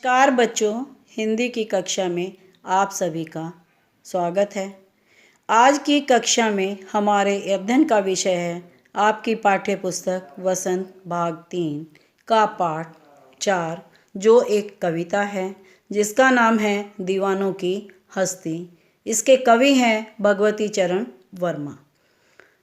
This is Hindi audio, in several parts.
नमस्कार बच्चों, हिंदी की कक्षा में आप सभी का स्वागत है। आज की कक्षा में हमारे अध्ययन का विषय है आपकी पाठ्य पुस्तक वसंत भाग 3 का पाठ 4, जो एक कविता है जिसका नाम है दीवानों की हस्ती। इसके कवि हैं भगवती चरण वर्मा।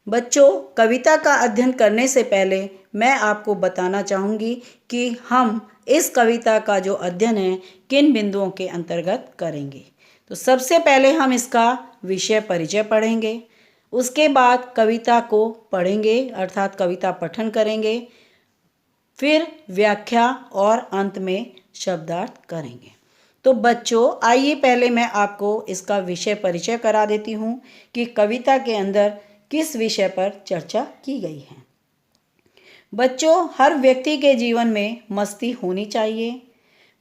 बच्चों, कविता का अध्ययन करने से पहले मैं आपको बताना चाहूँगी कि हम इस कविता का जो अध्ययन है किन बिंदुओं के अंतर्गत करेंगे। तो सबसे पहले हम इसका विषय परिचय पढ़ेंगे, उसके बाद कविता को पढ़ेंगे अर्थात कविता पठन करेंगे, फिर व्याख्या और अंत में शब्दार्थ करेंगे। तो बच्चों, आइए पहले मैं आपको इसका विषय परिचय करा देती हूँ कि कविता के अंदर किस विषय पर चर्चा की गई है। बच्चों, हर व्यक्ति के जीवन में मस्ती होनी चाहिए।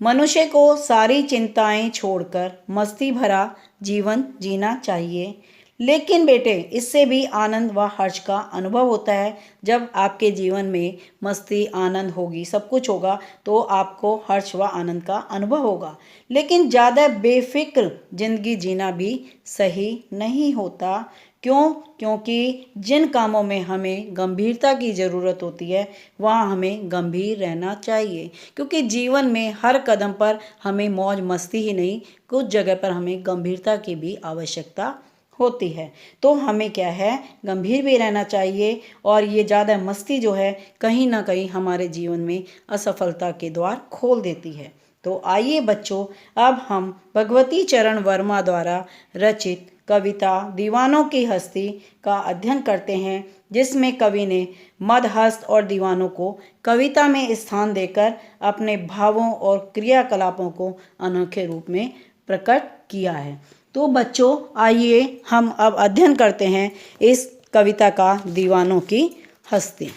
मनुष्य को सारी चिंताएं छोड़कर मस्ती भरा जीवन जीना चाहिए। लेकिन बेटे, इससे भी आनंद व हर्ष का अनुभव होता है। जब आपके जीवन में मस्ती आनंद होगी, सब कुछ होगा, तो आपको हर्ष व आनंद का अनुभव होगा। लेकिन ज़्यादा बेफिक्र जिंदगी जीना भी सही नहीं होता। क्यों? क्योंकि जिन कामों में हमें गंभीरता की ज़रूरत होती है वहाँ हमें गंभीर रहना चाहिए। क्योंकि जीवन में हर कदम पर हमें मौज मस्ती ही नहीं, कुछ जगह पर हमें गंभीरता की भी आवश्यकता होती है। तो हमें क्या है, गंभीर भी रहना चाहिए। और ये ज़्यादा मस्ती जो है कहीं ना कहीं हमारे जीवन में असफलता के द्वार खोल देती है। तो आइए बच्चों, अब हम भगवती चरण वर्मा द्वारा रचित कविता दीवानों की हस्ती का अध्ययन करते हैं, जिसमें कवि ने मदहस्त और दीवानों को कविता में स्थान देकर अपने भावों और क्रियाकलापों को अनोखे रूप में प्रकट किया है। तो बच्चों, आइए हम अब अध्ययन करते हैं इस कविता का दीवानों की हस्ती।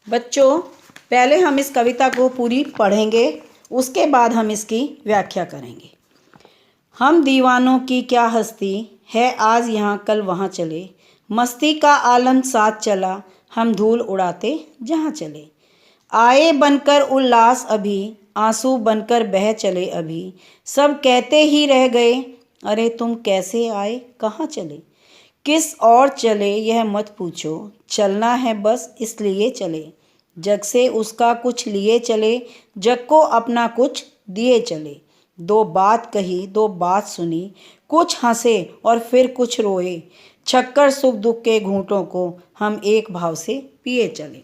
बच्चों, पहले हम इस कविता को पूरी पढ़ेंगे, उसके बाद हम इसकी व्याख्या करेंगे। हम दीवानों की क्या हस्ती है, आज यहाँ कल वहाँ चले, मस्ती का आलम साथ चला, हम धूल उड़ाते जहाँ चले। आए बनकर उल्लास अभी, आंसू बनकर बह चले अभी, सब कहते ही रह गए, अरे तुम कैसे आए कहाँ चले। किस और चले यह मत पूछो, चलना है बस इसलिए चले। जग से उसका कुछ लिए चले, जग को अपना कुछ दिए चले। दो बात कही दो बात सुनी, कुछ हंसे और फिर कुछ रोए, छक्कर सुख दुख के घूंटों को हम एक भाव से पिए चले।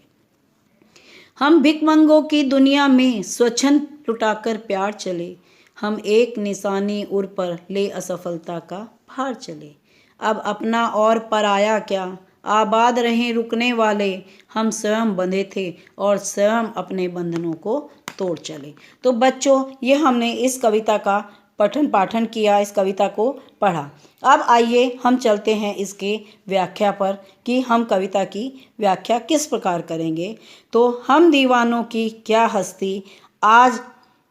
हम भिखमंगों की दुनिया में स्वच्छंद लुटाकर प्यार चले, हम एक निशानी उर पर ले असफलता का भार चले। अब अपना और पराया क्या, आबाद रहें रुकने वाले, हम स्वयं बंधे थे और स्वयं अपने बंधनों को तोड़ चले। तो बच्चों, ये हमने इस कविता का पठन पाठन किया, इस कविता को पढ़ा। अब आइए हम चलते हैं इसके व्याख्या पर कि हम कविता की व्याख्या किस प्रकार करेंगे। तो हम दीवानों की क्या हस्ती, आज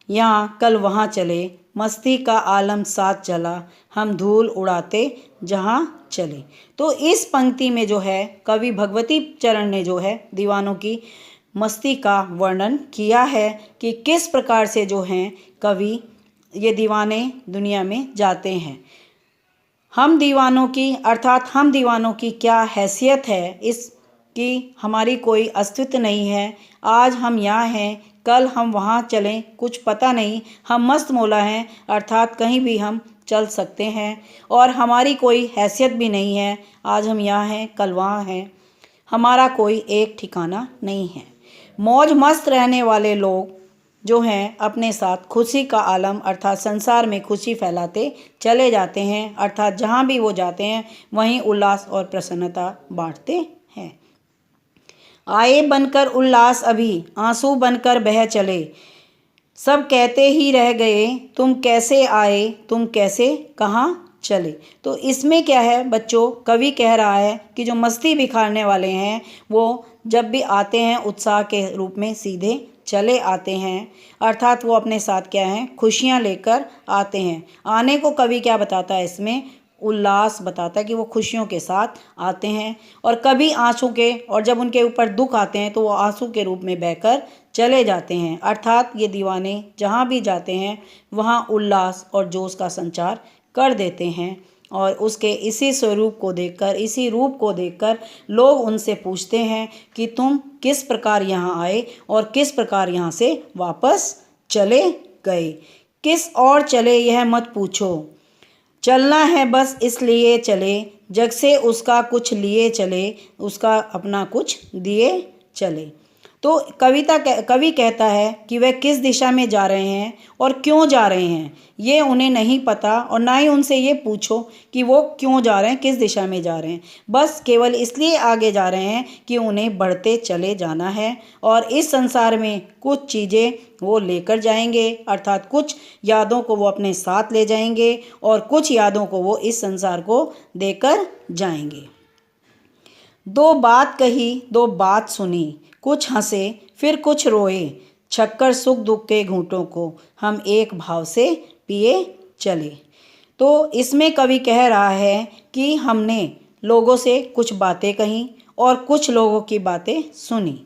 यहाँ कल वहाँ चले, मस्ती का आलम साथ चला, हम धूल उड़ाते जहाँ चले। तो इस पंक्ति में जो है कवि भगवती चरण ने जो है दीवानों की मस्ती का वर्णन किया है कि किस प्रकार से जो हैं कवि ये दीवाने दुनिया में जाते हैं। हम दीवानों की अर्थात हम दीवानों की क्या हैसियत है, इसकी हमारी कोई अस्तित्व नहीं है। आज हम यहाँ हैं, कल हम वहाँ चलें, कुछ पता नहीं। हम मस्त मौला हैं अर्थात कहीं भी हम चल सकते हैं और हमारी कोई हैसियत भी नहीं है। आज हम यहाँ हैं, कल वहाँ हैं, हमारा कोई एक ठिकाना नहीं है। मौज मस्त रहने वाले लोग जो हैं अपने साथ खुशी का आलम अर्थात संसार में खुशी फैलाते चले जाते हैं, अर्थात जहाँ भी वो जाते हैं वहीं उल्लास और प्रसन्नता बांटते हैं। आए बनकर उल्लास अभी, आंसू बनकर बह चले, सब कहते ही रह गए, तुम कैसे आए तुम कैसे कहाँ चले। तो इसमें क्या है बच्चों, कवि कह रहा है कि जो मस्ती बिखारने वाले हैं वो जब भी आते हैं उत्साह के रूप में सीधे चले आते हैं, अर्थात वो अपने साथ क्या है खुशियाँ लेकर आते हैं। आने को कवि क्या बताता है इसमें, उल्लास बताता है कि वो खुशियों के साथ आते हैं, और कभी आंसू के, और जब उनके ऊपर दुख आते हैं तो वो आंसू के रूप में बहकर चले जाते हैं। अर्थात ये दीवाने जहाँ भी जाते हैं वहाँ उल्लास और जोश का संचार कर देते हैं, और उसके इसी स्वरूप को देखकर, इसी रूप को देखकर लोग उनसे पूछते हैं कि तुम किस प्रकार यहाँ आए और किस प्रकार यहाँ से वापस चले गए। किस और चले यह मत पूछो, चलना है बस इसलिए चले, जग से उसका कुछ लिए चले, उसका अपना कुछ दिए चले। तो कवि कहता है कि वह किस दिशा में जा रहे हैं और क्यों जा रहे हैं ये उन्हें नहीं पता, और ना ही उनसे ये पूछो कि वो क्यों जा रहे हैं, किस दिशा में जा रहे हैं। बस केवल इसलिए आगे जा रहे हैं कि उन्हें बढ़ते चले जाना है, और इस संसार में कुछ चीज़ें वो लेकर जाएंगे, अर्थात कुछ यादों को वो अपने साथ ले जाएंगे और कुछ यादों को वो इस संसार को देकर जाएंगे। दो बात कही दो बात सुनी, कुछ हंसे फिर कुछ रोए, छक्कर सुख दुख के घूंटों को हम एक भाव से पिए चले। तो इसमें कवि कह रहा है कि हमने लोगों से कुछ बातें कहीं और कुछ लोगों की बातें सुनी।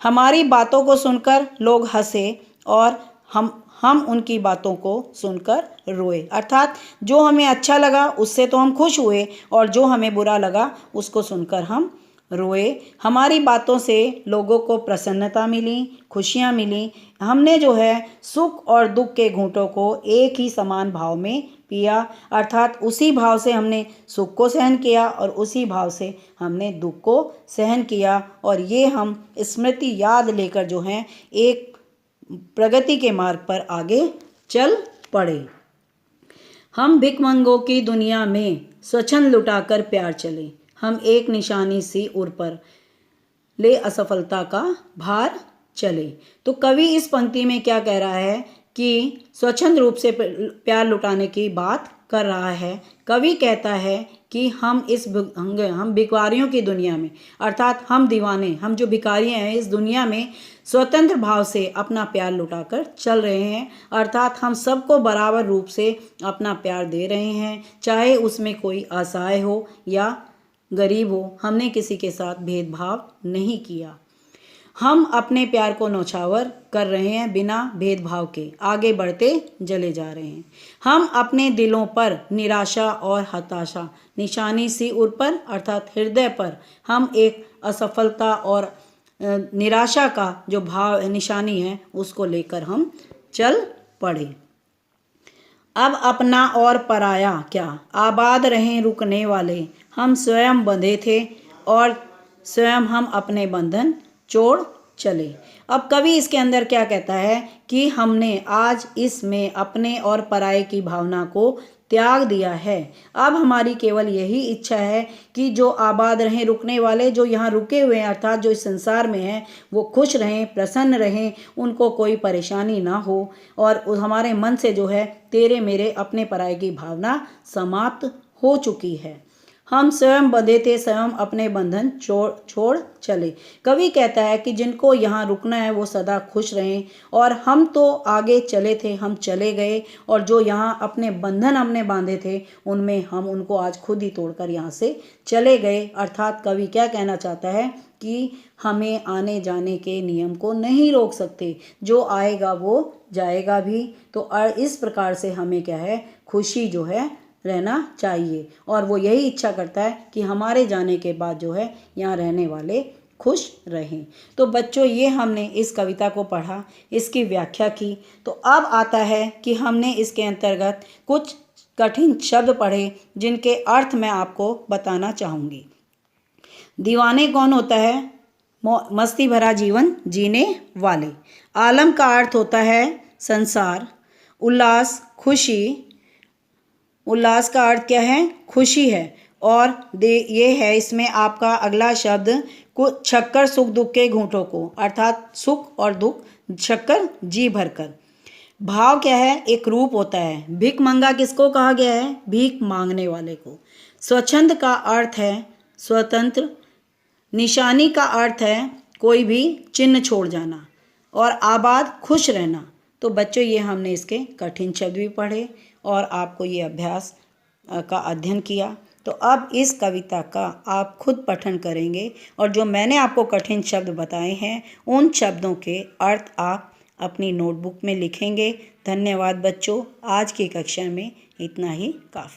हमारी बातों को सुनकर लोग हंसे और हम उनकी बातों को सुनकर रोए, अर्थात जो हमें अच्छा लगा उससे तो हम खुश हुए, और जो हमें बुरा लगा उसको सुनकर हम रोए। हमारी बातों से लोगों को प्रसन्नता मिली, खुशियाँ मिली। हमने जो है सुख और दुख के घूंटों को एक ही समान भाव में पिया, अर्थात उसी भाव से हमने सुख को सहन किया और उसी भाव से हमने दुख को सहन किया, और ये हम स्मृति याद लेकर जो हैं एक प्रगति के मार्ग पर आगे चल पड़े। हम भिखमंगों की दुनिया में स्वच्छंद लुटाकर प्यार चले, हम एक निशानी सी उर पर ले असफलता का भार चले। तो कवि इस पंक्ति में क्या कह रहा है कि स्वच्छंद रूप से प्यार लुटाने की बात कर रहा है। कवि कहता है कि हम भिखारियों की दुनिया में, अर्थात हम दीवाने, हम जो भिखारी हैं इस दुनिया में स्वतंत्र भाव से अपना प्यार लुटाकर चल रहे हैं, अर्थात हम सबको बराबर रूप से अपना प्यार दे रहे हैं, चाहे उसमें कोई असहाय हो या गरीब हो। हमने किसी के साथ भेदभाव नहीं किया। हम अपने प्यार को नौछावर कर रहे हैं, बिना भेदभाव के आगे बढ़ते चले जा रहे हैं। हम अपने दिलों पर निराशा और हताशा निशानी सी उर पर, अर्थात हृदय पर हम एक असफलता और निराशा का जो भाव निशानी है उसको लेकर हम चल पड़े। अब अपना और पराया क्या, आबाद रहें रुकने वाले, हम स्वयं बंधे थे और स्वयं हम अपने बंधन छोड़ चले। अब कवि इसके अंदर क्या कहता है कि हमने आज इसमें अपने और पराये की भावना को त्याग दिया है। अब हमारी केवल यही इच्छा है कि जो आबाद रहें, रुकने वाले जो यहाँ रुके हुए हैं, अर्थात जो इस संसार में हैं, वो खुश रहें, प्रसन्न रहें, उनको कोई परेशानी ना हो, और हमारे मन से जो है तेरे मेरे अपने पराये की भावना समाप्त हो चुकी है। हम स्वयं बंधे थे, स्वयं अपने बंधन छोड़ चले। कवि कहता है कि जिनको यहाँ रुकना है वो सदा खुश रहें, और हम तो आगे चले थे, हम चले गए, और जो यहाँ अपने बंधन हमने बांधे थे उनमें हम उनको आज खुद ही तोड़कर यहाँ से चले गए। अर्थात कवि क्या कहना चाहता है कि हमें आने जाने के नियम को नहीं रोक सकते, जो आएगा वो जाएगा भी। तो इस प्रकार से हमें क्या है, खुशी जो है रहना चाहिए, और वो यही इच्छा करता है कि हमारे जाने के बाद जो है यहाँ रहने वाले खुश रहें। तो बच्चों, ये हमने इस कविता को पढ़ा, इसकी व्याख्या की। तो अब आता है कि हमने इसके अंतर्गत कुछ कठिन शब्द पढ़े जिनके अर्थ मैं आपको बताना चाहूँगी। दीवाने कौन होता है? मस्ती भरा जीवन जीने वाले। आलम का अर्थ होता है संसार। उल्लास, खुशी। उल्लास का अर्थ क्या है? खुशी है। और ये है इसमें आपका अगला शब्द छक्कर सुख दुख के घूंटों को, अर्थात सुख और दुख छक्कर जी भरकर। भाव क्या है? एक रूप होता है। भिख मंगा किसको कहा गया है? भीख मांगने वाले को। स्वच्छंद का अर्थ है स्वतंत्र। निशानी का अर्थ है कोई भी चिन्ह छोड़ जाना। और आबाद खुश रहना। तो बच्चों, ये हमने इसके कठिन शब्द भी पढ़े और आपको ये अभ्यास का अध्ययन किया। तो अब इस कविता का आप खुद पठन करेंगे और जो मैंने आपको कठिन शब्द बताए हैं उन शब्दों के अर्थ आप अपनी नोटबुक में लिखेंगे। धन्यवाद बच्चों, आज की कक्षा में इतना ही काफ़ी।